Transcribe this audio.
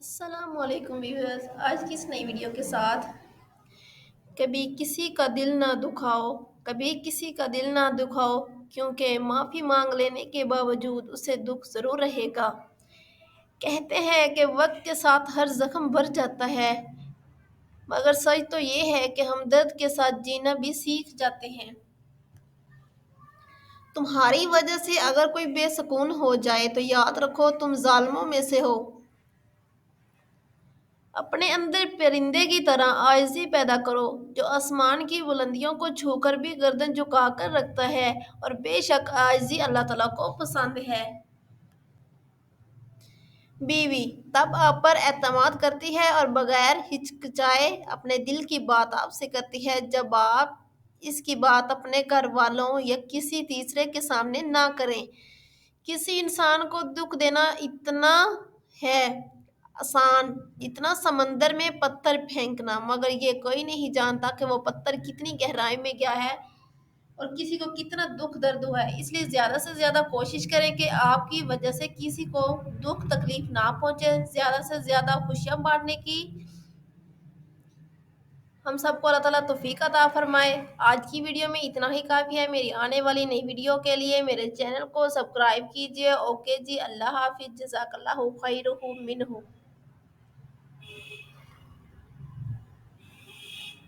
السلام علیکم ویورز، آج کی اس نئی ویڈیو کے ساتھ کبھی کسی کا دل نہ دکھاؤ، کبھی کسی کا دل نہ دکھاؤ، کیونکہ معافی مانگ لینے کے باوجود اسے دکھ ضرور رہے گا۔ کہتے ہیں کہ وقت کے ساتھ ہر زخم بھر جاتا ہے، مگر سچ تو یہ ہے کہ ہم درد کے ساتھ جینا بھی سیکھ جاتے ہیں۔ تمہاری وجہ سے اگر کوئی بے سکون ہو جائے تو یاد رکھو تم ظالموں میں سے ہو۔ اپنے اندر پرندے کی طرح عاجزی پیدا کرو، جو آسمان کی بلندیوں کو چھو کر بھی گردن جھکا کر رکھتا ہے، اور بے شک عاجزی اللہ تعالیٰ کو پسند ہے۔ بیوی تب آپ پر اعتماد کرتی ہے اور بغیر ہچکچائے اپنے دل کی بات آپ سے کرتی ہے جب آپ اس کی بات اپنے گھر والوں یا کسی تیسرے کے سامنے نہ کریں۔ کسی انسان کو دکھ دینا اتنا ہے آسان جتنا سمندر میں پتھر پھینکنا، مگر یہ کوئی نہیں جانتا کہ وہ پتھر کتنی گہرائی میں گیا ہے اور کسی کو کتنا دکھ درد ہوا ہے۔ اس لیے زیادہ سے زیادہ کوشش کریں کہ آپ کی وجہ سے کسی کو دکھ تکلیف نہ پہنچے، زیادہ سے زیادہ خوشیاں بانٹنے کی ہم سب کو اللہ تعالیٰ توفیق عطا فرمائے۔ آج کی ویڈیو میں اتنا ہی کافی ہے۔ میری آنے والی نئی ویڈیو کے لیے میرے چینل کو سبسکرائب کیجیے۔ اوکے جی، اللہ حافظ، جزاک اللہ خیر منہ۔